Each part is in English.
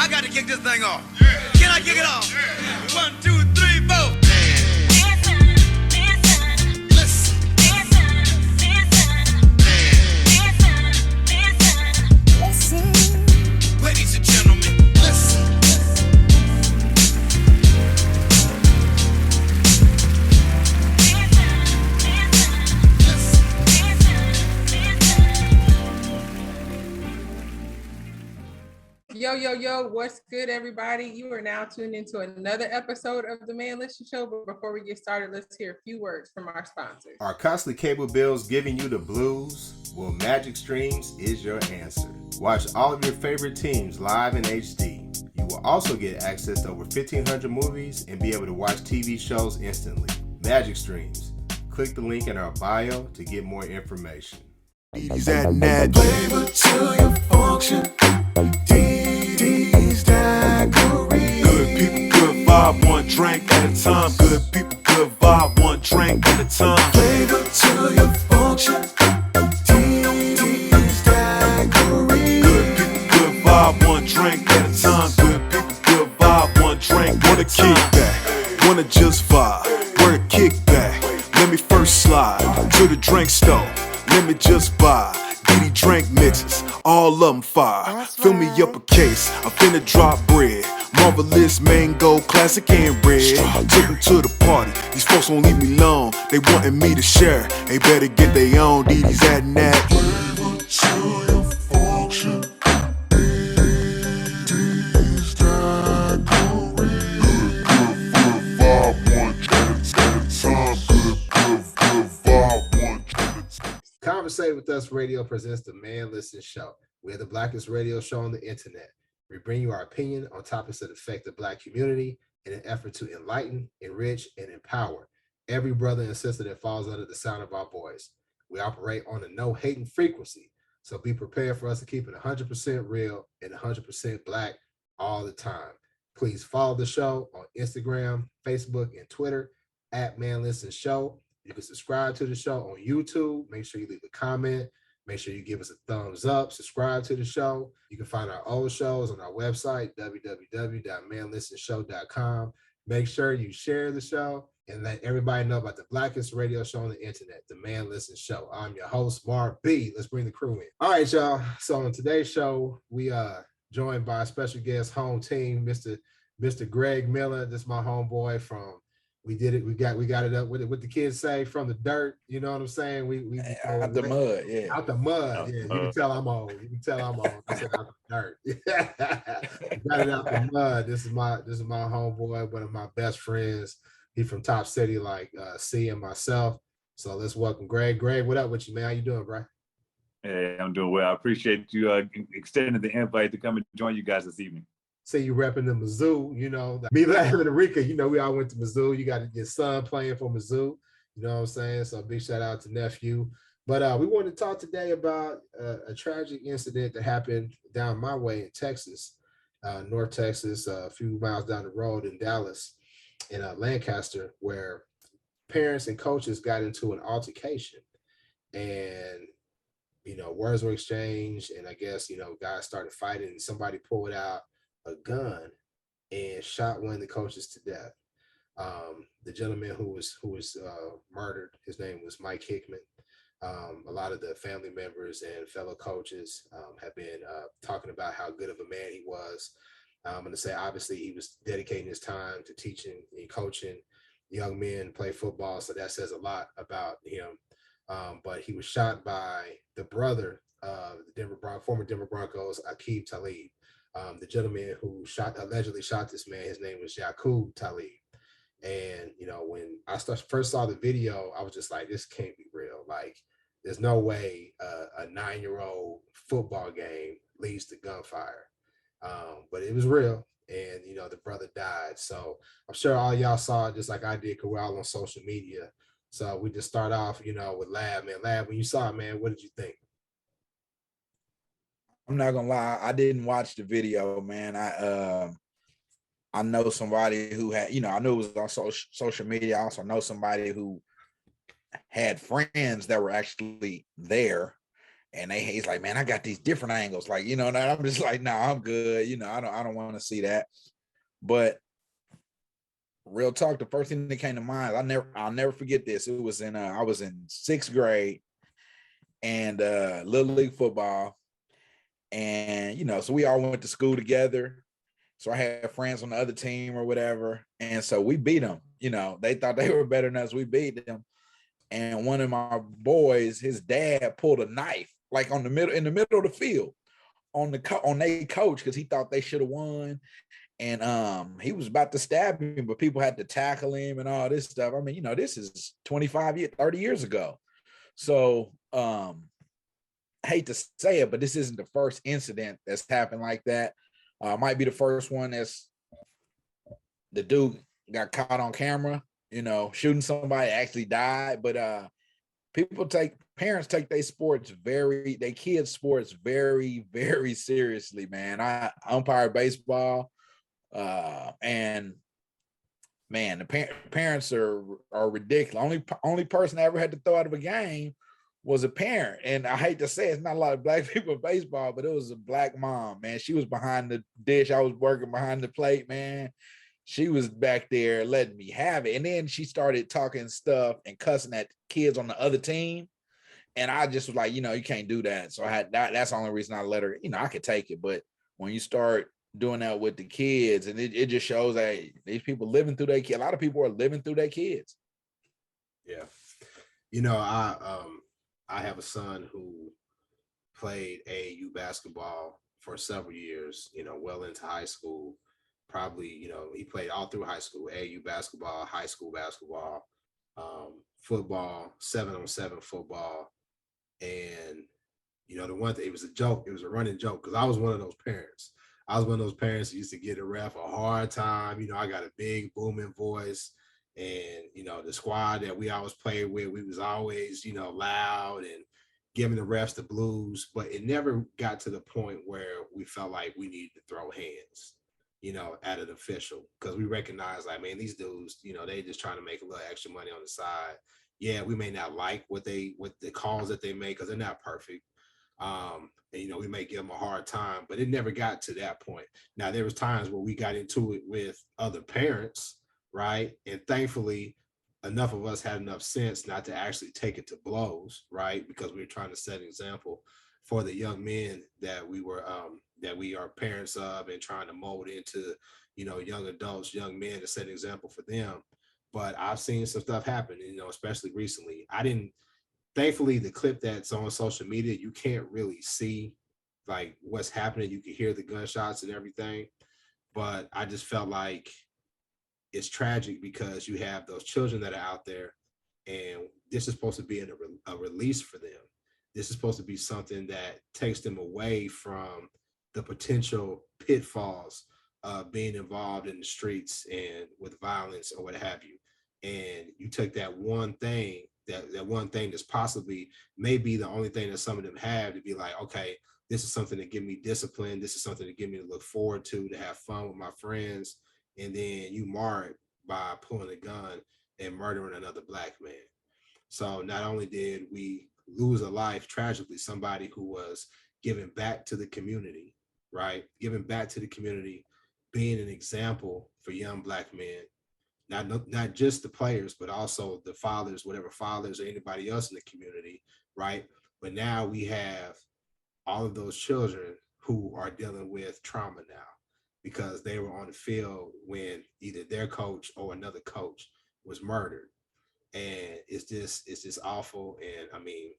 I got to kick this thing off. Can I kick it off? 1, 2, 3, 4. Ladies and gentlemen, listen. Yo, what's good, everybody? You are now tuned into another episode of the Man Listen Show. But before we get started, let's hear a few words from our sponsors. Are costly cable bills giving you the blues? Well, Magic Streams is your answer. Watch all of your favorite teams live in HD. You will also get access to over 1,500 movies and be able to watch TV shows instantly. Magic Streams. Click the link in our bio to get more information. D's at Nat. Flavor to your function. D's Daiquiri. Good people, good vibe, one drink at a time. Good people, good vibe, one drink at a time. Flavor to your function. D's Daiquiri. Good people, good vibe, one drink at a time. Good people, good vibe, one drink. Wanna kick back, wanna just vibe. Where to kick back? Let me first slide to the drink store. Let me just buy DD drink mixes, all of them fire. Fill me up a case, I'm finna drop bread. Marvelous mango, classic and red. Took them to the party, these folks won't leave me alone. They wanting me to share, they better get their own. DD's at Nat. Flavor to your function. DD's Daiquiri. Good vibe, one at a time. Good vibe, one at a time. Conversate with Us Radio presents the Man Listen Show. We're the blackest radio show on the internet. We bring you our opinion on topics that affect the Black community in an effort to enlighten, enrich, and empower every brother and sister that falls under the sound of our voice. We operate on a no-hating frequency, so be prepared for us to keep it 100% real and 100% Black all the time. Please follow the show on Instagram, Facebook, and Twitter at Man Listen Show. You can subscribe to the show on YouTube. Make sure you leave a comment. Make sure you give us a thumbs up. Subscribe to the show. You can find our old shows on our website, www.manlistenshow.com. Make sure you share the show and let everybody know about the blackest radio show on the internet, the Man Listen Show. I'm your host, Mark B. Let's bring the crew in. All right, y'all. So on today's show, we are joined by a special guest home team, Mr. Greg Miller. This is my homeboy from We did it. We got it up with it. What the kids say, from the dirt. You know what I'm saying? We out the mud, yeah. Out the mud, yeah. You can tell I'm old. I said out the dirt. Got it out the mud. This is my homeboy, one of my best friends. He from Top City, like C and myself. So let's welcome Greg. Greg, what up with you, man? How you doing, bro? Hey, I'm doing well. I appreciate you extending the invite to come and join you guys this evening. Say you repping the Mizzou, you know, me, Larry, and Rika, you know, we all went to Mizzou. You got your son playing for Mizzou, you know what I'm saying? So big shout out to nephew. But we want to talk today about a tragic incident that happened down my way in Texas, North Texas, a few miles down the road in Dallas, in Lancaster, where parents and coaches got into an altercation, and you know, words were exchanged, and I guess, you know, guys started fighting, and somebody pulled out a gun and shot one of the coaches to death. The gentleman who was murdered, his name was Mike Hickman. A lot of the family members and fellow coaches have been talking about how good of a man he was. I'm going to say, obviously, he was dedicating his time to teaching and coaching young men play football, so that says a lot about him. But he was shot by the brother of the former Denver Broncos, Aqib Talib. The gentleman who allegedly shot this man, his name was Yaqub Talib. And, you know, when I first saw the video, I was just like, this can't be real. Like, there's no way a 9-year-old football game leads to gunfire. But it was real. And, you know, the brother died. So I'm sure all y'all saw it just like I did, because we're all on social media. So we just start off, you know, with Lab. Man, Lab, when you saw it, man, what did you think? I'm not gonna lie, I didn't watch the video, man. I know somebody who had, you know, I knew it was on social media. I also know somebody who had friends that were actually there, And he's like, man, I got these different angles. Like, you know, and I'm just like, no, I'm good. You know, I don't want to see that. But real talk, the first thing that came to mind, I'll never forget this. It was I was in 6th grade and Little League football. And, you know, so we all went to school together. So I had friends on the other team or whatever. And so we beat them. You know, they thought they were better than us. We beat them. And one of my boys, his dad pulled a knife, like in the middle of the field on their coach, because he thought they should have won. And he was about to stab him, but people had to tackle him and all this stuff. I mean, you know, this is 30 years ago. So I hate to say it, but this isn't the first incident that's happened like that. Might be the first one that's the dude got caught on camera, you know, shooting somebody, actually died. But parents take their kids' sports very, very seriously, man. I umpire baseball, and man, the parents are ridiculous. Only person I ever had to throw out of a game was a parent. And I hate to say it's not a lot of black people in baseball, but it was a black mom, man. She was behind the dish. I was working behind the plate, man. She was back there letting me have it. And then she started talking stuff and cussing at kids on the other team. And I just was like, you know, you can't do that. So that's the only reason I let her, you know, I could take it. But when you start doing that with the kids, and it just shows that these people living through their kids, a lot of people are living through their kids. Yeah. You know, I have a son who played AAU basketball for several years, you know, well into high school. Probably, you know, he played all through high school, AAU basketball, high school basketball, football, 7-on-7 football. And, you know, the one thing, it was a joke. It was a running joke because I was one of those parents. I was one of those parents who used to give the ref a hard time. You know, I got a big booming voice. And, you know, the squad that we always played with, we was always, you know, loud and giving the refs the blues. But it never got to the point where we felt like we needed to throw hands, you know, at an official, because we recognize, like, man, these dudes, you know, they just trying to make a little extra money on the side. Yeah, we may not like what the calls that they make because they're not perfect. And, you know, we may give them a hard time, but it never got to that point. Now, there was times where we got into it with other parents, right? And thankfully, enough of us had enough sense not to actually take it to blows, right? Because we were trying to set an example for the young men that we are parents of and trying to mold into, you know, young adults, young men, to set an example for them. But I've seen some stuff happen, you know, especially recently. Thankfully, the clip that's on social media, you can't really see like what's happening. You can hear the gunshots and everything. But I just felt like it's tragic because you have those children that are out there, and this is supposed to be a release for them. This is supposed to be something that takes them away from the potential pitfalls of being involved in the streets and with violence or what have you. And you take that one thing, that one thing that's possibly maybe the only thing that some of them have, to be like, okay, this is something to give me discipline. This is something to give me to look forward to have fun with my friends. And then you mar it by pulling a gun and murdering another black man. So not only did we lose a life tragically, somebody who was giving back to the community, right? Giving back to the community, being an example for young black men, not just the players, but also the fathers, whatever fathers or anybody else in the community, right? But now we have all of those children who are dealing with trauma now because they were on the field when either their coach or another coach was murdered. And it's just awful. And I mean,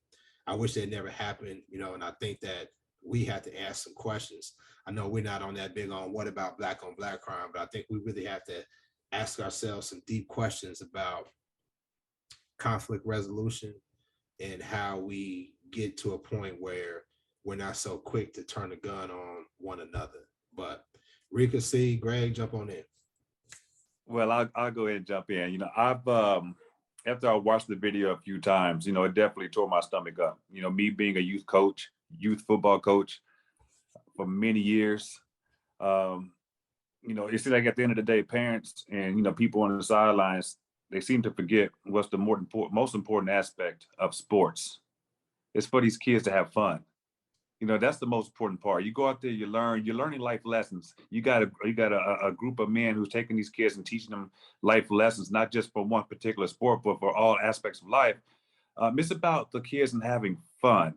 I wish that never happened, you know, and I think that we have to ask some questions. I know we're not on that big on what about black on black crime, but I think we really have to ask ourselves some deep questions about conflict resolution and how we get to a point where we're not so quick to turn a gun on one another. But Rika, C, Greg, jump on in. Well, I'll go ahead and jump in. You know, I've after I watched the video a few times, you know, it definitely tore my stomach up. You know, me being a youth football coach for many years, you know, it seems like at the end of the day, parents and, you know, people on the sidelines, they seem to forget what's the most important aspect of sports. It's for these kids to have fun. You know, that's the most important part. You go out there, you learn, you're learning life lessons. You got a group of men who's taking these kids and teaching them life lessons, not just for one particular sport, but for all aspects of life. It's about the kids and having fun.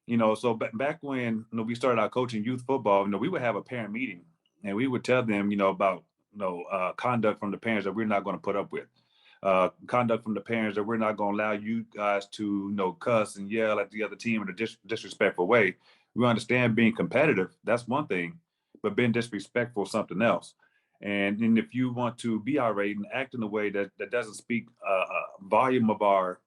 You know, so back when we started out coaching youth football, we would have a parent meeting and we would tell them, about conduct from the parents that we're not going to put up with. Conduct from the parents that we're not going to allow you guys to cuss and yell at the other team in a disrespectful way. We understand being competitive, that's one thing, but being disrespectful is something else. And if you want to be irate and act in a way that doesn't speak volume of our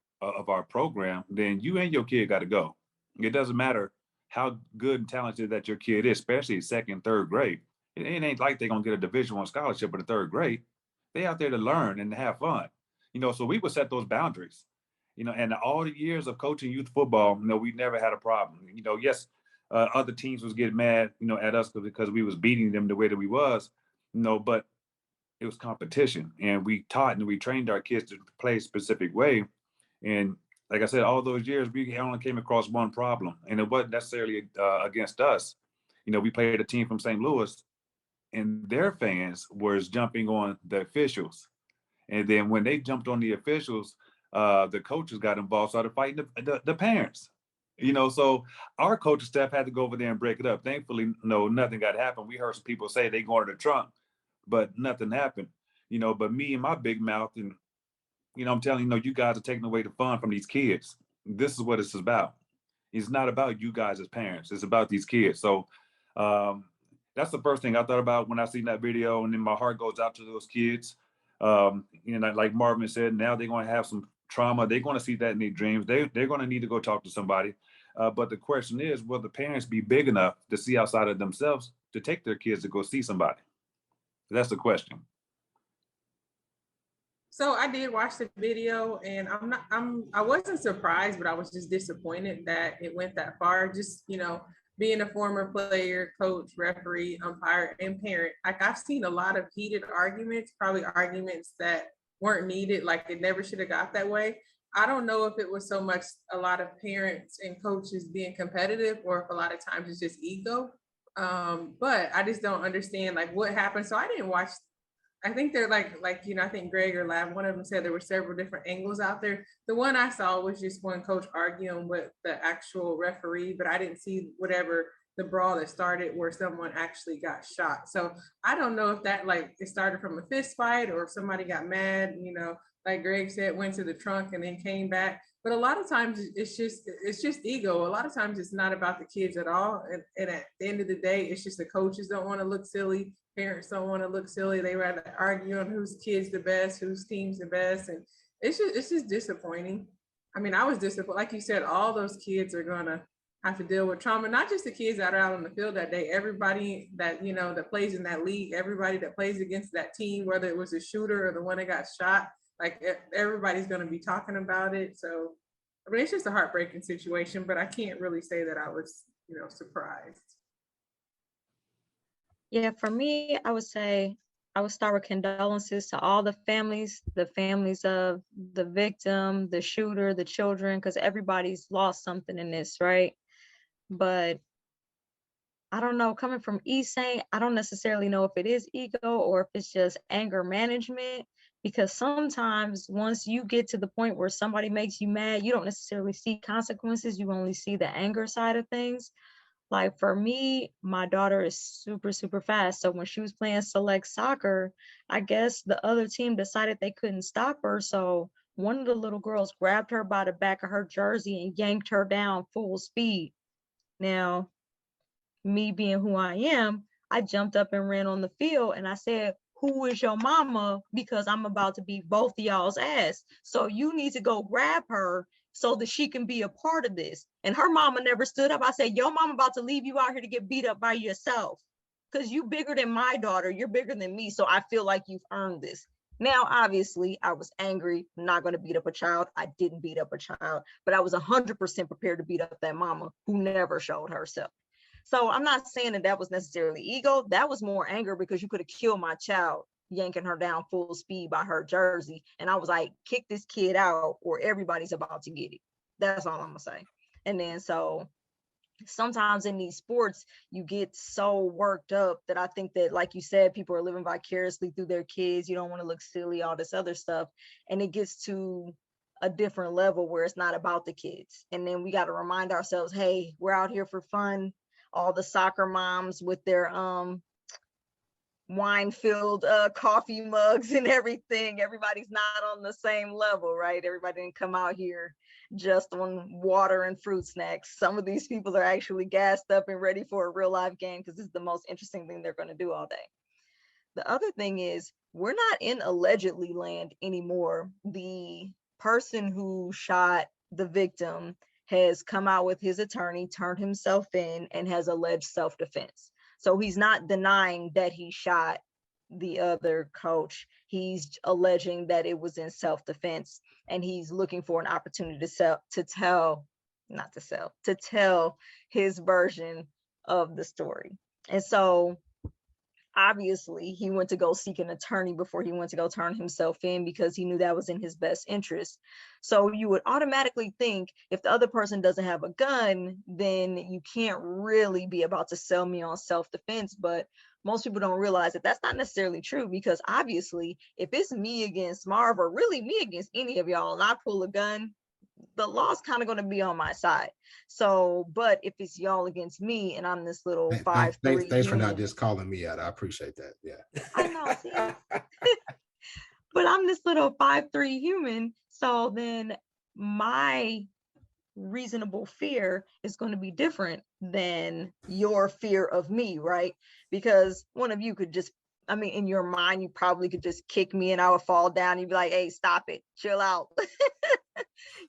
program, then you and your kid got to go. It doesn't matter how good and talented that your kid is, especially second, third grade. It ain't like they're gonna get a Division I scholarship in the third grade. They out there to learn and to have fun. So we would set those boundaries. And all the years of coaching youth football, we never had a problem. Yes, other teams was getting mad, at us because we was beating them the way that we was, but it was competition, and we taught and we trained our kids to play a specific way. And like I said, all those years we only came across one problem, and it wasn't necessarily against us. We played a team from St. Louis, and their fans was jumping on the officials. And then when they jumped on the officials, the coaches got involved, started fighting the parents. So our coaching staff had to go over there and break it up. Thankfully, nothing got happened. We heard some people say they going to the trunk, but nothing happened. But me and my big mouth, and I'm telling you guys are taking away the fun from these kids. This is what it's about. It's not about you guys as parents. It's about these kids. So that's the first thing I thought about when I seen that video, and then my heart goes out to those kids. Like Marvin said, now they're going to have some trauma. They're going to see that in their dreams. They're going to need to go talk to somebody. But the question is, will the parents be big enough to see outside of themselves to take their kids to go see somebody? That's the question. So I did watch the video, and I wasn't surprised, but I was just disappointed that it went that far. Just, being a former player, coach, referee, umpire, and parent, like I've seen a lot of heated arguments, probably arguments that weren't needed, like it never should have got that way. I don't know if it was so much a lot of parents and coaches being competitive, or if a lot of times it's just ego. But I just don't understand like what happened. So I didn't watch. I think they're like I think Greg or Lab, one of them said there were several different angles out there. The one I saw was just one coach arguing with the actual referee, but I didn't see whatever the brawl that started where someone actually got shot. So I don't know if that it started from a fist fight, or if somebody got mad, like Greg said, went to the trunk and then came back. But a lot of times it's just ego. A lot of times it's not about the kids at all. And at the end of the day, it's just the coaches don't want to look silly. Parents don't want to look silly. They rather argue on whose kid's the best, whose team's the best. And it's just disappointing. I mean, I was disappointed. Like you said, all those kids are going to have to deal with trauma, not just the kids that are out on the field that day, everybody that, that plays in that league, everybody that plays against that team, whether it was a shooter or the one that got shot, like everybody's going to be talking about it. So, I mean, it's just a heartbreaking situation, but I can't really say that I was, surprised. Yeah, for me, I would say I would start with condolences to all the families of the victim, the shooter, the children, because everybody's lost something in this, right? But I don't know, coming from East Saint, I don't necessarily know if it is ego or if it's just anger management, because sometimes once you get to the point where somebody makes you mad, you don't necessarily see consequences. You only see the anger side of things. Like for me, my daughter is super, super fast. So when she was playing select soccer, I guess the other team decided they couldn't stop her. So one of the little girls grabbed her by the back of her jersey and yanked her down full speed. Now, me being who I am, I jumped up and ran on the field and I said, "Who is your mama? Because I'm about to beat both of y'all's ass. So you need to go grab her so that she can be a part of this." And her mama never stood up. I said, "Your mama about to leave you out here to get beat up by yourself. Because you bigger than my daughter. You're bigger than me. So I feel like you've earned this." Now, obviously, I was angry, not going to beat up a child. I didn't beat up a child, but I was 100% prepared to beat up that mama who never showed herself. So I'm not saying that was necessarily ego. That was more anger because you could have killed my child yanking her down full speed by her jersey. And I was like, kick this kid out or everybody's about to get it. That's all I'm gonna say. And then so sometimes in these sports, you get so worked up that I think that, like you said, people are living vicariously through their kids. You don't want to look silly, all this other stuff. And it gets to a different level where it's not about the kids. And then we got to remind ourselves, hey, we're out here for fun. All the soccer moms with their wine-filled coffee mugs and everything. Everybody's not on the same level, right? Everybody didn't come out here just on water and fruit snacks. Some of these people are actually gassed up and ready for a real live game because this is the most interesting thing they're going to do all day. The other thing is, we're not in allegedly land anymore. The person who shot the victim has come out with his attorney, turned himself in, and has alleged self-defense. So he's not denying that he shot the other coach. He's alleging that it was in self-defense, and he's looking for an opportunity to tell his version of the story. And so obviously he went to go seek an attorney before he went to go turn himself in, because he knew that was in his best interest. So you would automatically think, if the other person doesn't have a gun, then you can't really be about to sell me on self-defense. But most people don't realize that that's not necessarily true, because obviously if it's me against Marv, or really me against any of y'all, and I pull a gun, the law's kind of going to be on my side. So, but if it's y'all against me and I'm this little 5'3", thanks for not just calling me out. I appreciate that. Yeah, I know, see? But I'm this little 5'3" human. So then my reasonable fear is going to be different than your fear of me, right? Because one of you could just, I mean, in your mind, you probably could just kick me and I would fall down. You'd be like, hey, stop it, chill out.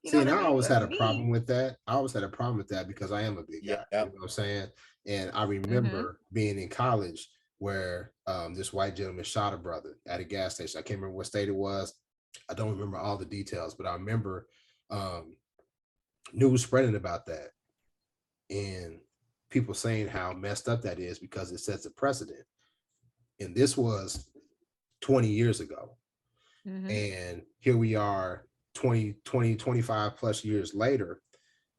See, and I always had a problem with that. I always had a problem with that because I am a big guy. You know what I'm saying? And I remember being in college where this white gentleman shot a brother at a gas station. I can't remember what state it was. I don't remember all the details, but I remember news spreading about that and people saying how messed up that is because it sets a precedent. And this was 20 years ago. And here we are 25 plus years later.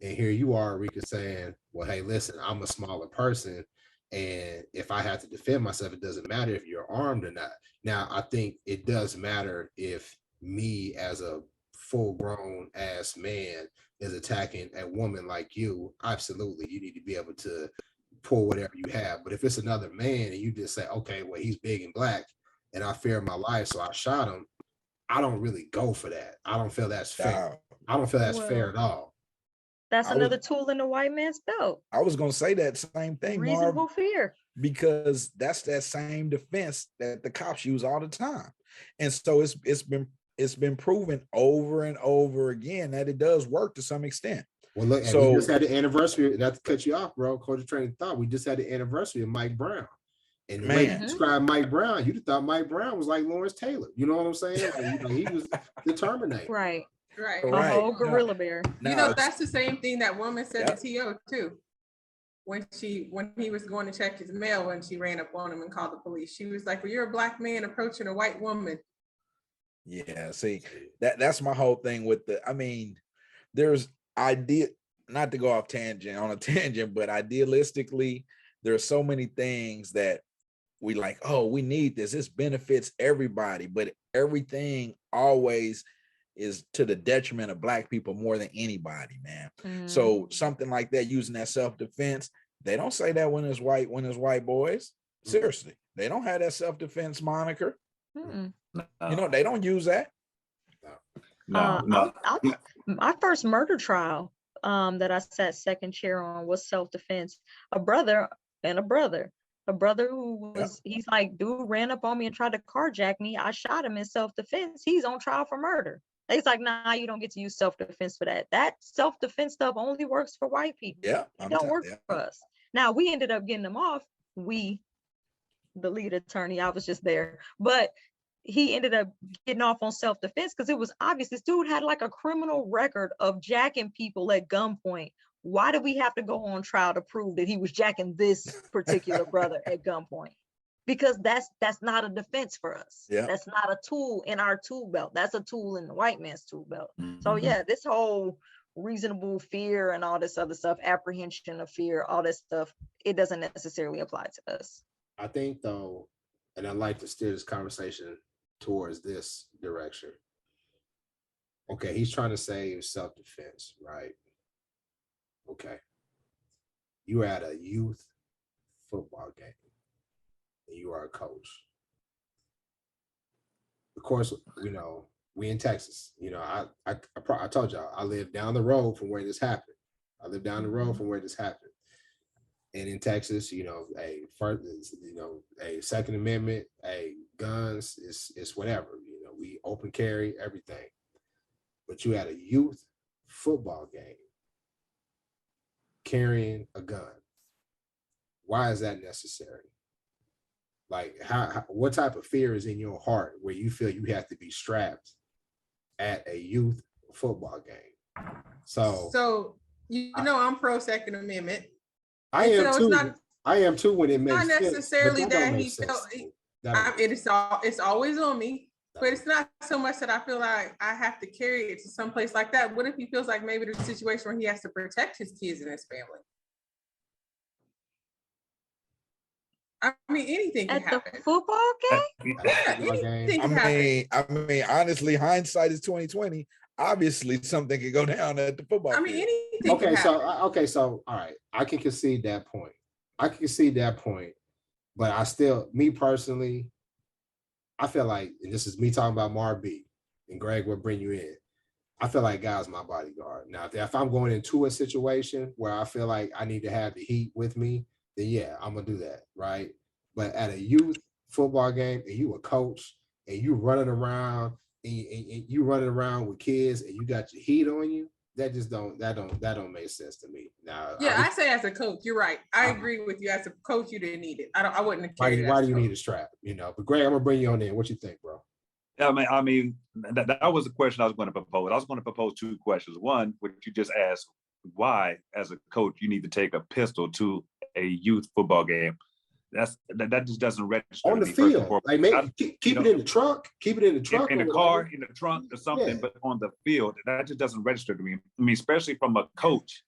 And here you are, Rika, saying, well, hey, listen, I'm a smaller person. And if I have to defend myself, it doesn't matter if you're armed or not. Now, I think it does matter if me as a full grown ass man is attacking a woman like you. Absolutely. You need to be able to pull whatever you have. But if it's another man and you just say, okay, well, he's big and black and I fear my life, so I shot him, I don't really go for that. I don't feel that's fair. I don't feel that's fair at all. That's another tool in the white man's belt. I was going to say that same thing, reasonable Marv, fear, because that's that same defense that the cops use all the time. And so it's been proven over and over again that it does work to some extent. Well, look, so we just had the anniversary. Not to cut you off, bro. Culture Training Thought. We just had the anniversary of Mike Brown. And the way you described Mike Brown, you'd have thought Mike Brown was like Lawrence Taylor. You know what I'm saying? Like, he was the Terminator. Right. A whole gorilla bear. You know, that's the same thing that woman said to T.O. too. When he was going to check his mail and she ran up on him and called the police. She was like, well, you're a black man approaching a white woman. Yeah, see, that's my whole thing with I mean, there's not to go off on a tangent, but idealistically, there are so many things that we like, oh, we need this. This benefits everybody, but everything always is to the detriment of black people more than anybody, man. So something like that, using that self-defense, they don't say that when it's white boys. Seriously, they don't have that self-defense moniker. You know, they don't use that. No. My first murder trial that I sat second chair on was self-defense. A brother who was, he's like, dude ran up on me and tried to carjack me. I shot him in self-defense. He's on trial for murder. He's like, nah, you don't get to use self-defense for that. That self-defense stuff only works for white people. Yeah, it don't work for us. Now, we ended up getting them off. The lead attorney, I was just there. But he ended up getting off on self-defense because it was obvious this dude had like a criminal record of jacking people at gunpoint. Why do we have to go on trial to prove that he was jacking this particular brother at gunpoint? Because that's not a defense for us. That's not a tool in our tool belt. That's a tool in the white man's tool belt. So yeah, this whole reasonable fear and all this other stuff, apprehension of fear, all this stuff, it doesn't necessarily apply to us. I think though, and I'd like to steer this conversation towards this direction. Okay, he's trying to save self-defense, right? Okay. You were at a youth football game and you are a coach. Of course, you know, we in Texas. You know, I told y'all I live down the road from where this happened. I live down the road from where this happened. And in Texas, you know, a Second Amendment, guns is whatever. You know, we open carry everything. But you had a youth football game carrying a gun. Why is that necessary? Like, what type of fear is in your heart where you feel you have to be strapped at a youth football game? So you know, I'm pro Second Amendment. I am so too. Not, I am too when it makes not necessarily sense, that he felt. It's always on me, but it's not so much that I feel like I have to carry it to some place like that. What if he feels like maybe there's a situation where he has to protect his kids and his family? I mean, anything can happen. At the football game? Yeah, anything can happen. I mean, honestly, hindsight is 2020. Obviously, something could go down at the football. I mean, field. anything. So all right, I can concede that point. But I still, me personally, I feel like, and this is me talking about Mar B, and Greg will bring you in. I feel like Guy's my bodyguard. Now, if I'm going into a situation where I feel like I need to have the heat with me, then yeah, I'm gonna do that, right? But at a youth football game, and you a coach, and you running around, and you running around with kids, and you got your heat on you, that don't make sense to me. Now, yeah, I say as a coach, you're right. I agree with you. As a coach, you didn't need it. I wouldn't have carried it. Why do you need a strap? You know, but Greg, I'm gonna bring you on in. What you think, bro? I mean, that was a question I was going to propose. I was going to propose two questions. One, what you just asked, why, as a coach, you need to take a pistol to a youth football game. That just doesn't register on the field. Like, maybe keep it in the trunk. Keep it in the trunk. In the car, in the trunk, or something. Yeah. But on the field, that just doesn't register to me. I mean, especially from a coach.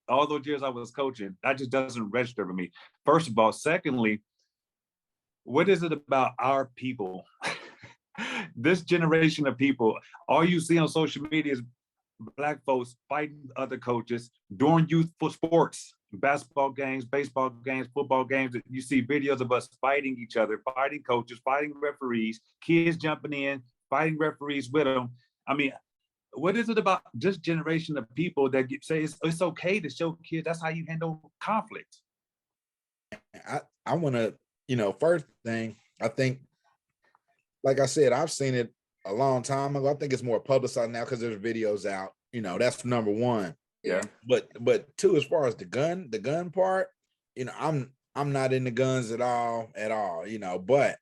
All those years I was coaching, that just doesn't register to me. First of all, secondly, what is it about our people? This generation of people, all you see on social media is Black folks fighting other coaches during youthful sports, basketball games, baseball games, football games. You see videos of us fighting each other, fighting coaches, fighting referees, kids jumping in, fighting referees with them. I mean, what is it about this generation of people that say it's okay to show kids that's how you handle conflict? I want to, first thing, I think, like I said, I've seen it a long time ago. I think it's more publicized now because there's videos out. That's number one. Yeah. But two, as far as the gun part, I'm not into guns at all. But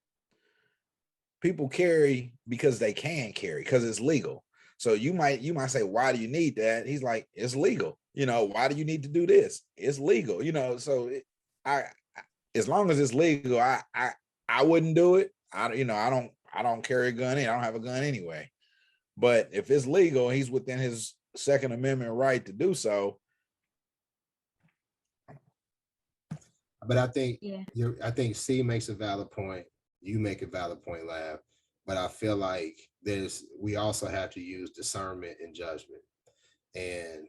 people carry because they can carry because it's legal. So you might say, why do you need that? He's like, it's legal. Why do you need to do this? It's legal. So as long as it's legal, I wouldn't do it. I don't carry a gun. I don't have a gun anyway. But if it's legal, he's within his Second Amendment right to do so. But I think I think C makes a valid point. You make a valid point, Lab. But I feel like we also have to use discernment and judgment. And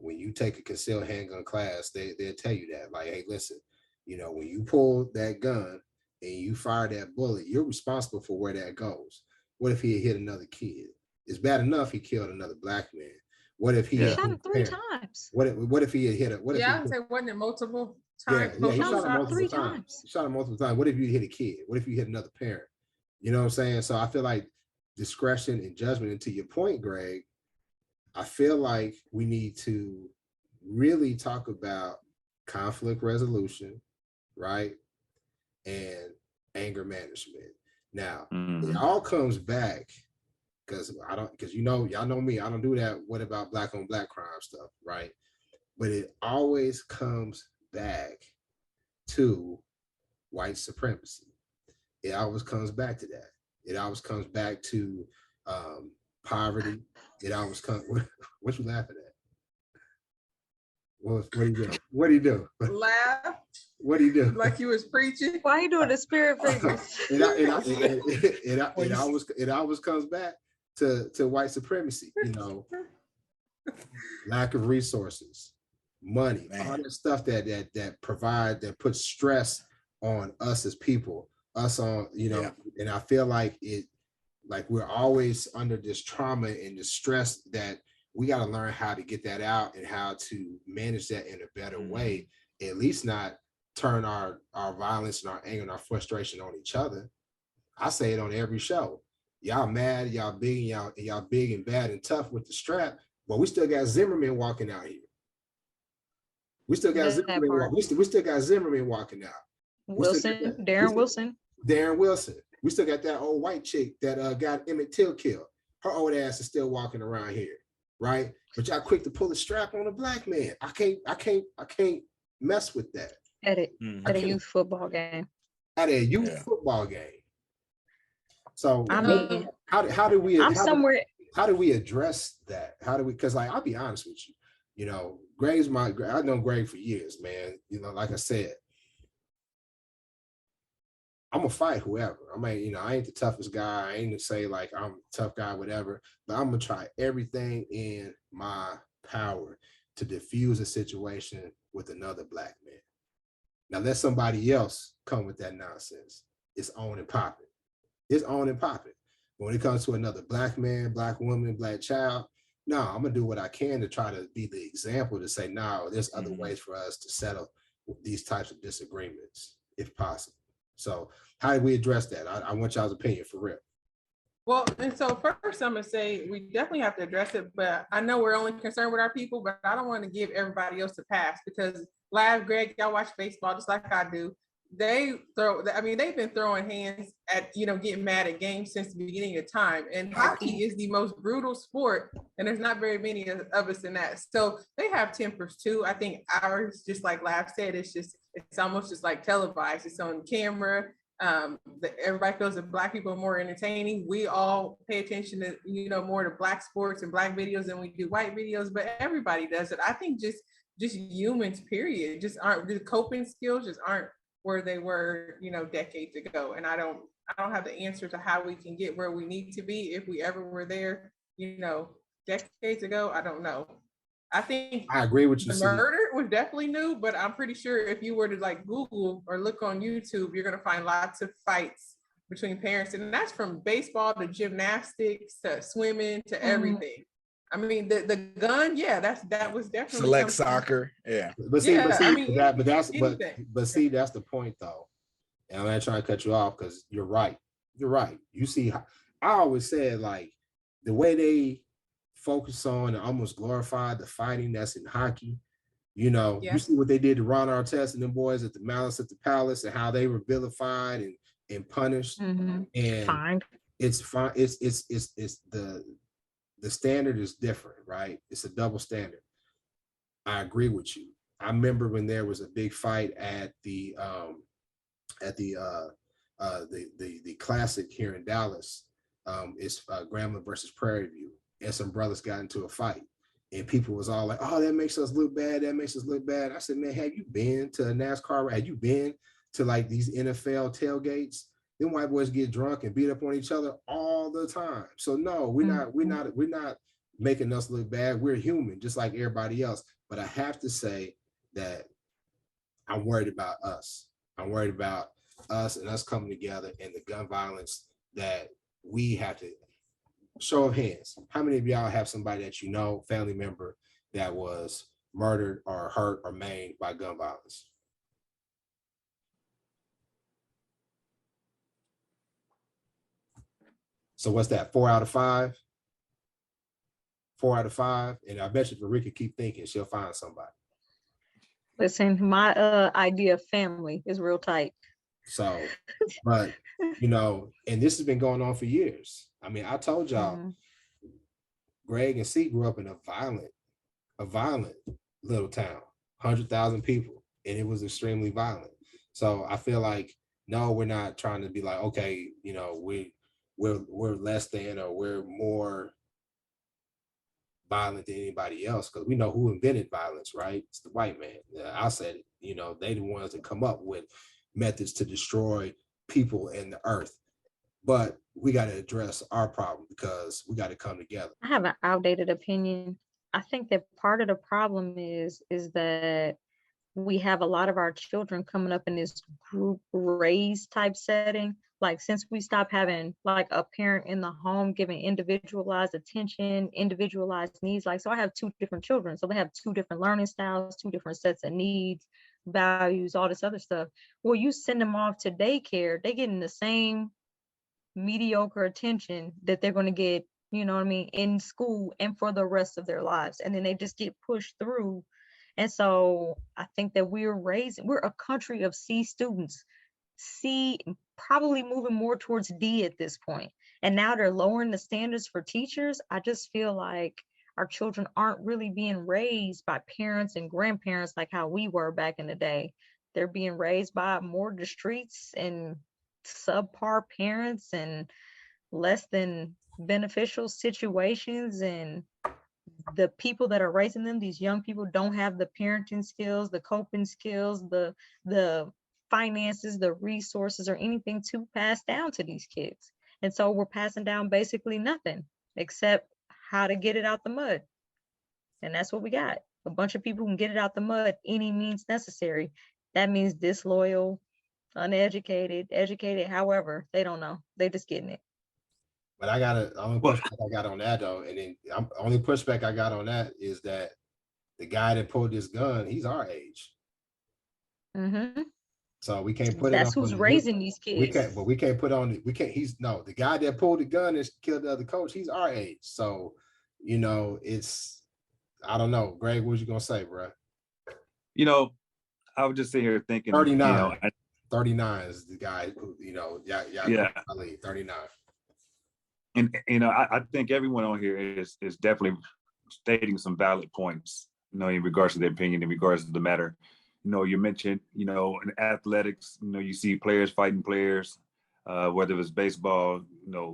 when you take a concealed handgun class, they'll tell you that, like, hey, listen, when you pull that gun and you fire that bullet, you're responsible for where that goes. What if he had hit another kid? It's bad enough he killed another Black man. What if he shot him 3 times? What if he had hit wasn't it multiple times? Yeah, he shot him multiple 3 times. He shot him multiple times. What if you hit a kid? What if you hit another parent? You know what I'm saying? So I feel like discretion and judgment. And to your point, Greg, I feel like we need to really talk about conflict resolution, right? And anger management. Now, it all comes back because y'all know me, I don't do that what about Black on Black crime stuff, right? But it always comes back to white supremacy. It always comes back to that. It always comes back to poverty. It always comes. What you laughing at? What do you do? What do you do? Laugh What do you do? like you was preaching. Why you doing the spirit fingers? It always comes back to white supremacy, you know, lack of resources, money, all that stuff that puts stress on us as people, us on, you know, and I feel like we're always under this trauma and the stress that we got to learn how to get that out and how to manage that in a better way, at least not turn our violence and our anger and our frustration on each other. I say it on every show. Y'all mad, y'all big, and y'all big and bad and tough with the strap, but we still got Zimmerman walking out here. We still got Zimmerman. We still got Zimmerman walking out. Darren Wilson. Darren Wilson. We still got that old white chick that got Emmett Till killed. Her old ass is still walking around here, right? But y'all quick to pull the strap on a black man. I can't mess with that. At a youth football game. At a youth football game. So I mean, how do we address that? Because like I'll be honest with you, you know, I've known Greg for years, man. You know, like I said, I'm gonna fight whoever. I mean, you know, I ain't the toughest guy. I ain't gonna say like I'm a tough guy, whatever, but I'm gonna try everything in my power to diffuse a situation with another black man. Now let somebody else come with that nonsense. It's on and popping. It's on and popping. When it comes to another black man, black woman, black child, no, I'm gonna do what I can to try to be the example to say, no, there's other ways for us to settle these types of disagreements if possible. So how do we address that? I want y'all's opinion for real. Well, and so first I'm gonna say we definitely have to address it, but I know we're only concerned with our people, but I don't want to give everybody else a pass because Greg, y'all watch baseball just like I do. They've been throwing hands at, you know, getting mad at games since the beginning of time. And hockey is the most brutal sport, and there's not very many of us in that. So they have tempers too. I think ours, just like Lav said, it's almost just like televised. It's on camera. Everybody feels that black people are more entertaining. We all pay attention to, you know, more to black sports and black videos than we do white videos, but everybody does it. I think just humans, period, just aren't, the coping skills just aren't where they were, you know, decades ago. And I don't have the answer to how we can get where we need to be if we ever were there, you know, decades ago. I don't know. I think I agree with you. The murder was definitely new, but I'm pretty sure if you were to like Google or look on YouTube, you're going to find lots of fights between parents. And that's from baseball to gymnastics to swimming to everything. I mean, the gun, that was definitely select soccer, But see, that's the point though. And I'm not trying to cut you off because you're right. You see, I always said like the way they focus on and almost glorify the fighting that's in hockey. You know, you see what they did to Ron Artest and them boys at the Malice at the Palace and how they were vilified and punished. And it's fine. It's the standard is different, right? It's a double standard. I agree with you. I remember when there was a big fight at the classic here in Dallas. It's Grambling versus Prairie View, and some brothers got into a fight, and people was all like, "Oh, that makes us look bad. That makes us look bad." I said, "Man, have you been to a NASCAR? Have you been to like these NFL tailgates? Them white boys get drunk and beat up on each other all the time. So no, we're not making us look bad. We're human, just like everybody else. But I have to say that I'm worried about us. I'm worried about us and us coming together and the gun violence that we have to. Show of hands. How many of y'all have somebody that you know, family member, that was murdered or hurt or maimed by gun violence? So what's that? 4 out of 5? 4 out of 5. And I bet you if Rika keep thinking, she'll find somebody. Listen, my idea of family is real tight. So, but you know, and this has been going on for years. I mean, I told y'all, Greg and C grew up in a violent little town, 100,000 people, and it was extremely violent. So I feel like, no, we're not trying to be like, okay, you know, we're less than, or we're more violent than anybody else, because we know who invented violence, right? It's the white man. I said it, they the ones that come up with methods to destroy people and the earth. But we got to address our problem because we got to come together. I have an outdated opinion. I think that part of the problem is that we have a lot of our children coming up in this group raised type setting. Like since we stopped having like a parent in the home giving individualized attention, individualized needs. Like, so I have 2 different children. So they have 2 different learning styles, 2 different sets of needs, values, all this other stuff. Well, you send them off to daycare, they getting the same mediocre attention that they're going to get, in school and for the rest of their lives. And then they just get pushed through. And so I think that we're a country of C students, C probably moving more towards D at this point. And now they're lowering the standards for teachers. I just feel like our children aren't really being raised by parents and grandparents like how we were back in the day. They're being raised by more the streets and subpar parents and less than beneficial situations, and the people that are raising them, these young people, don't have the parenting skills, the coping skills, the finances, the resources, or anything to pass down to these kids. And so we're passing down basically nothing except how to get it out the mud. And that's what we got. A bunch of people who can get it out the mud any means necessary. That means disloyal, uneducated, educated, however, they don't know. They just getting it. But only pushback I got on that though, and then only pushback I got on that is that the guy that pulled this gun, he's our age. Mm-hmm. So we can't put That's it on. who's raising these kids. We can't put on. The guy that pulled the gun and killed the other coach. He's our age. So, it's, I don't know. Greg, what you gonna say, bro? I would just sit here thinking, 39. 39 is the guy who, yeah. 39. And I think everyone on here is definitely stating some valid points, in regards to their opinion, in regards to the matter. You mentioned, in athletics, you see players fighting players, whether it was baseball,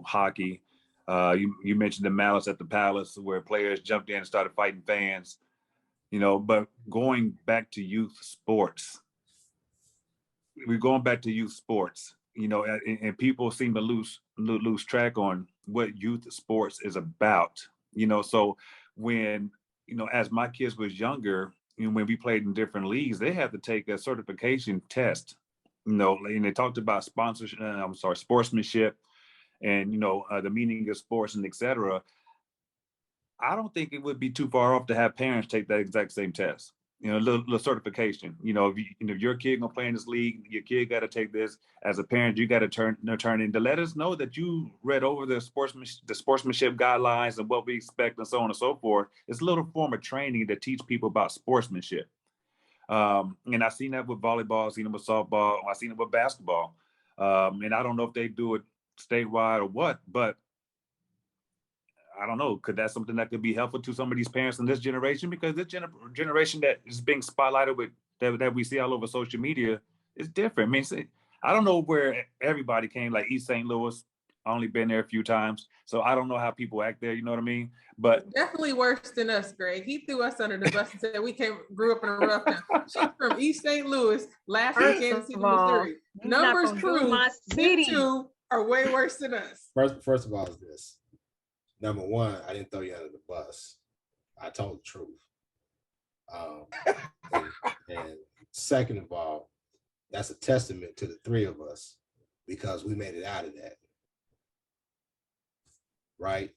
hockey. You mentioned the malice at the palace where players jumped in and started fighting fans, but going back to youth sports, and people seem to lose track on what youth sports is about. So when, as my kids was younger, when we played in different leagues, they had to take a certification test, and they talked about sportsmanship and, the meaning of sports and et cetera. I don't think it would be too far off to have parents take that exact same test. Little certification. If your kid gonna play in this league, your kid got to take this. As a parent, you got to turn in to let us know that you read over the sportsmanship guidelines and what we expect and so on and so forth. It's a little form of training to teach people about sportsmanship. And I've seen that with volleyball, I've seen it with softball, I've seen it with basketball. And I don't know if they do it statewide or what, but I don't know. Could that something that could be helpful to some of these parents in this generation? Because this generation that is being spotlighted with that we see all over social media is different. I mean, I don't know where everybody came. Like East St. Louis, I only been there a few times, so I don't know how people act there. You know what I mean? But definitely worse than us, Greg. He threw us under the bus and said we grew up in a rough town. She's from East St. Louis, last in Kansas City, Missouri. Numbers prove them 2 are way worse than us. First of all, is this. Number one, I didn't throw you under the bus. I told the truth. And second of all, that's a testament to the 3 of us because we made it out of that. Right?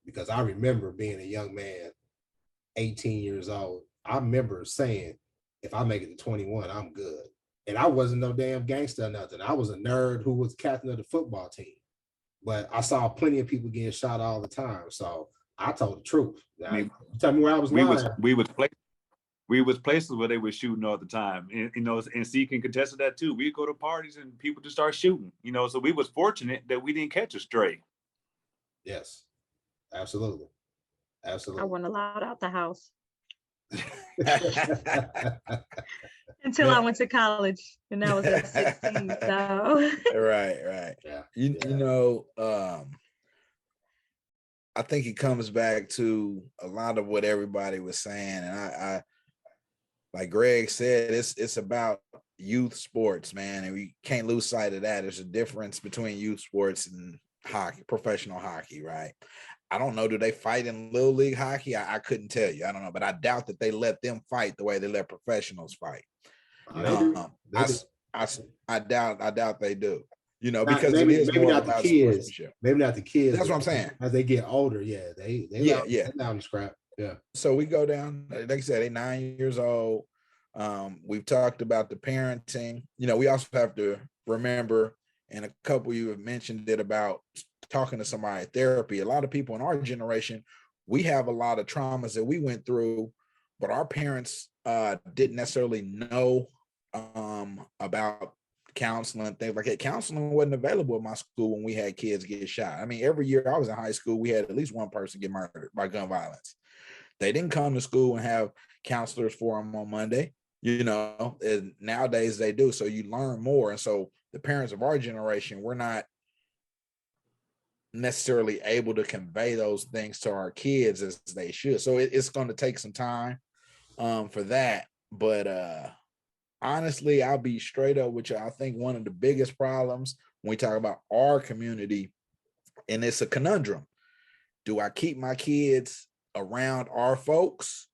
Because I remember being a young man, 18 years old. I remember saying, if I make it to 21, I'm good. And I wasn't no damn gangster or nothing. I was a nerd who was captain of the football team. But I saw plenty of people getting shot all the time. So I told the truth. Tell me where I was lying. We was places where they were shooting all the time. And C can contest to that too. We'd go to parties and people just start shooting, so we was fortunate that we didn't catch a stray. Yes, absolutely. Absolutely. I wasn't allowed out the house. Until I went to college, and that was at 16. So right. Yeah. I think it comes back to a lot of what everybody was saying, and I like Greg said, it's about youth sports, man, and we can't lose sight of that. There's a difference between youth sports and hockey, professional hockey, right? I don't know. Do they fight in little league hockey? I couldn't tell you. I don't know, but I doubt that they let them fight the way they let professionals fight. You They know, do. They do. I doubt they do. You know, Not, because it is maybe more not the about kids. sportsmanship. Maybe not the kids. That's But what I'm saying. as they get older, yeah, Yeah, they yeah. allow them to scrap. Yeah. So we go down, like I said, they're 9 years old. We've talked about the parenting. You know, we also have to remember, and a couple of you have mentioned it about talking to somebody at therapy. A lot of people in our generation, we have a lot of traumas that we went through, but our parents didn't necessarily know about counseling, things like that. Counseling wasn't available at my school when we had kids get shot. I mean, every year I was in high school, we had at least one person get murdered by gun violence. They didn't come to school and have counselors for them on Monday, you know, and nowadays they do. So you learn more. And so the parents of our generation, we're not necessarily able to convey those things to our kids as they should. So it's going to take some time for that. But honestly, I'll be straight up with you. I think one of the biggest problems when we talk about our community, and it's a conundrum, do I keep my kids around our folks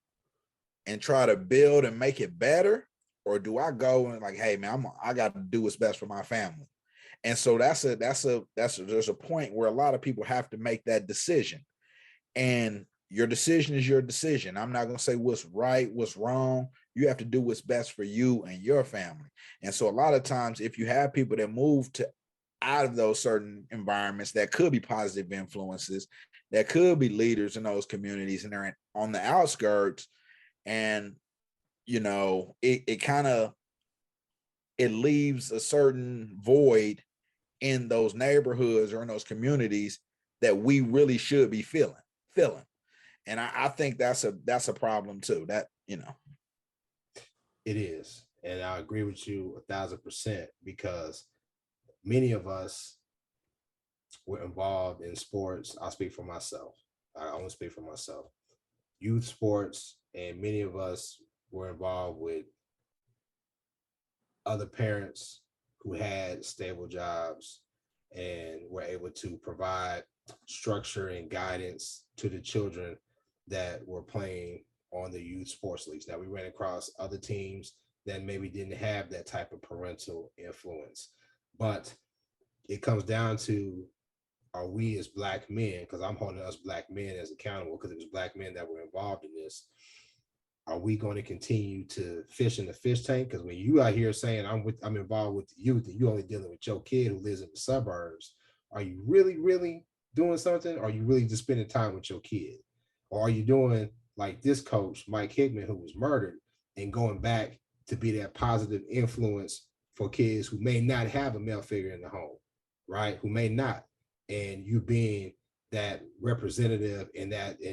and try to build and make it better, or do I go and like, hey man, I got to do what's best for my family? And so there's a point where a lot of people have to make that decision, and your decision is your decision. I'm not going to say what's right, what's wrong. You have to do what's best for you and your family. And so a lot of times, if you have people that move to out of those certain environments that could be positive influences, that could be leaders in those communities, and they're on the outskirts, and you know, it kind of it leaves a certain void in those neighborhoods or in those communities that we really should be filling. And I think that's a problem too. That, you know, It is. And I agree with you 1,000% because many of us were involved in sports. I'll speak for myself. I only speak for myself. Youth sports, and many of us were involved with other parents who had stable jobs and were able to provide structure and guidance to the children that were playing on the youth sports leagues. Now, we ran across other teams that maybe didn't have that type of parental influence, but it comes down to, are we as Black men, because I'm holding us Black men as accountable because it was Black men that were involved in this, are we going to continue to fish in the fish tank? Because when you out here saying I'm involved with the youth and you only dealing with your kid who lives in the suburbs, are you really doing something? Or are you really just spending time with your kid? Or are you doing like this coach, Mike Hickman, who was murdered, and going back to be that positive influence for kids who may not have a male figure in the home, right? Who may not, and you being that representative and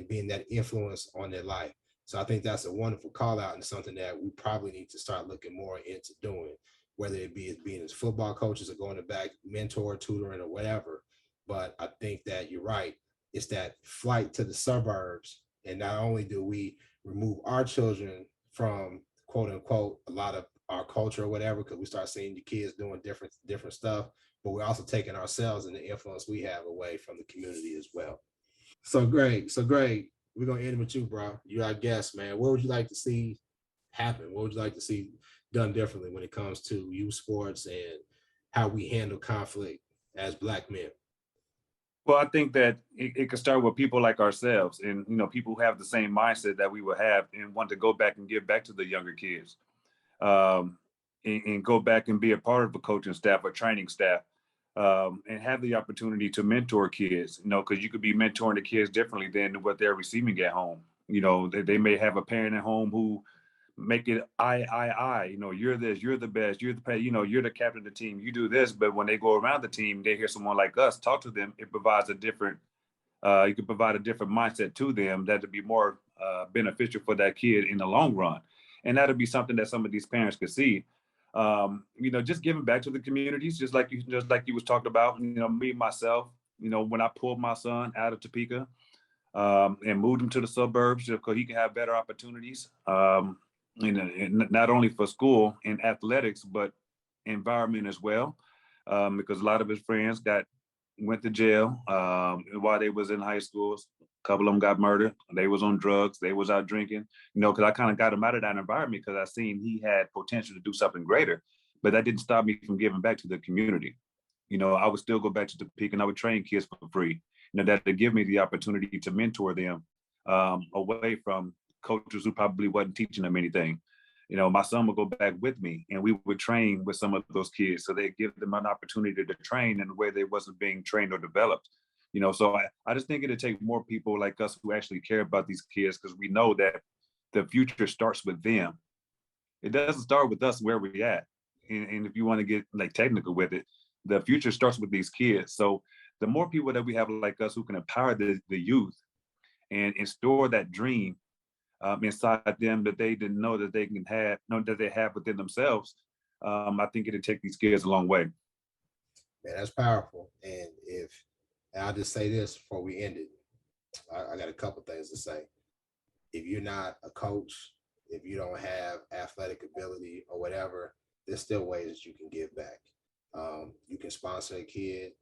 being that influence on their life. So I think that's a wonderful call out and something that we probably need to start looking more into doing, whether it be as being as football coaches or going to back mentor, tutoring, or whatever. But I think that you're right. It's that flight to the suburbs. And not only do we remove our children from quote unquote a lot of our culture or whatever, because we start seeing the kids doing different stuff, but we're also taking ourselves and the influence we have away from the community as well. So Greg, we're gonna end with you, bro. You're our guest, man. What would you like to see happen? What would you like to see done differently when it comes to youth sports and how we handle conflict as Black men? Well, I think that it could start with people like ourselves, and people who have the same mindset that we would have and want to go back and give back to the younger kids, um, and go back and be a part of a coaching staff or training staff, and have the opportunity to mentor kids. Because you could be mentoring the kids differently than what they're receiving at home. They may have a parent at home who make it I. You're this, you're the best, you're the you're the captain of the team, you do this. But when they go around the team, they hear someone like us talk to them. It provides a different you can provide a different mindset to them that'd be more beneficial for that kid in the long run. And that'll be something that some of these parents could see. Just giving back to the communities, just like you was talking about. Me myself, when I pulled my son out of Topeka, and moved him to the suburbs because he can have better opportunities. And not only for school and athletics, but environment as well. Because a lot of his friends went to jail while they was in high school. A couple of them got murdered. They was on drugs. They was out drinking. Because I kind of got him out of that environment because I seen he had potential to do something greater. But that didn't stop me from giving back to the community. I would still go back to the peak and I would train kids for free. That would give me the opportunity to mentor them away from coaches who probably wasn't teaching them anything. My son would go back with me and we would train with some of those kids. So they give them an opportunity to train in a way they wasn't being trained or developed. So I just think it'd take more people like us who actually care about these kids, because we know that the future starts with them. It doesn't start with us where we're at. And if you want to get like technical with it, the future starts with these kids. So the more people that we have like us who can empower the youth and store that dream inside them that they didn't know that they that they have within themselves, I think it'd take these kids a long way. Man, that's powerful. And I'll just say this before we end it. I got a couple things to say. If you're not a coach, if you don't have athletic ability or whatever, there's still ways that you can give back. You can sponsor a kid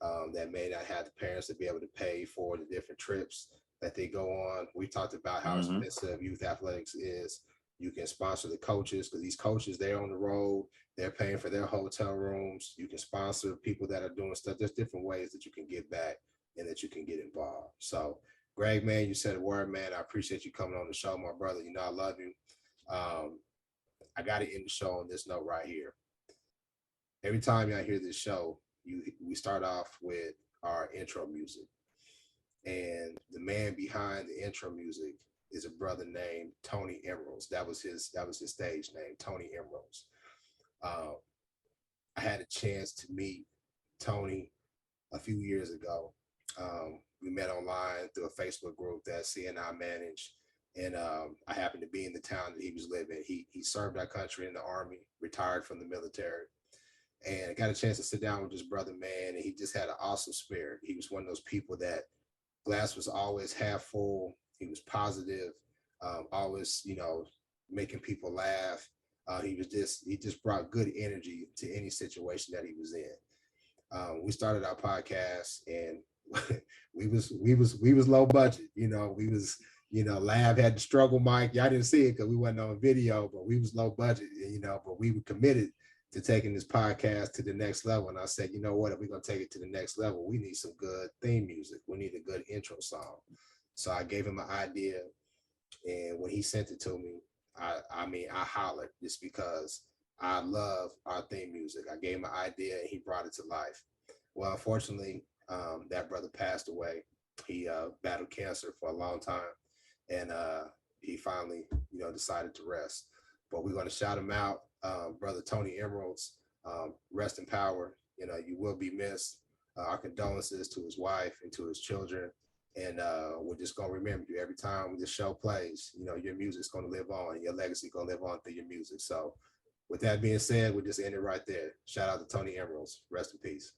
that may not have the parents to be able to pay for the different trips that they go on. We talked about how expensive youth athletics is. You can sponsor the coaches, because these coaches, they're on the road, they're paying for their hotel rooms. You can sponsor people that are doing stuff. There's different ways that you can give back and that you can get involved. So Greg, man, you said a word, man. I appreciate you coming on the show, my brother. I love you. I got to end the show on this note right here. Every time y'all hear this show, we start off with our intro music. And the man behind the intro music is a brother named Tony Emeralds. That was his stage name, Tony Emeralds. I had a chance to meet Tony a few years ago. We met online through a Facebook group that CNI managed. And I happened to be in the town that he was living. He served our country in the Army, retired from the military. And I got a chance to sit down with this brother, man, and he just had an awesome spirit. He was one of those people that glass was always half full. He was positive, always, making people laugh. He just brought good energy to any situation that he was in. We started our podcast, and we was low budget. Lab had the struggle mic. Y'all didn't see it because we wasn't on video, but we was low budget, but we were committed to taking this podcast to the next level. And I said, you know what, if we're going to take it to the next level, we need some good theme music. We need a good intro song. So I gave him an idea. And when he sent it to me, I hollered, just because I love our theme music. I gave him an idea and he brought it to life. Well, unfortunately, that brother passed away. He battled cancer for a long time. And he finally, decided to rest. But we're going to shout him out. Brother Tony Emeralds, rest in power. You will be missed. Our condolences to his wife and to his children. And we're just going to remember you every time this show plays. Your music's going to live on. Your legacy going to live on through your music. So with that being said, we'll just end it right there. Shout out to Tony Emeralds. Rest in peace.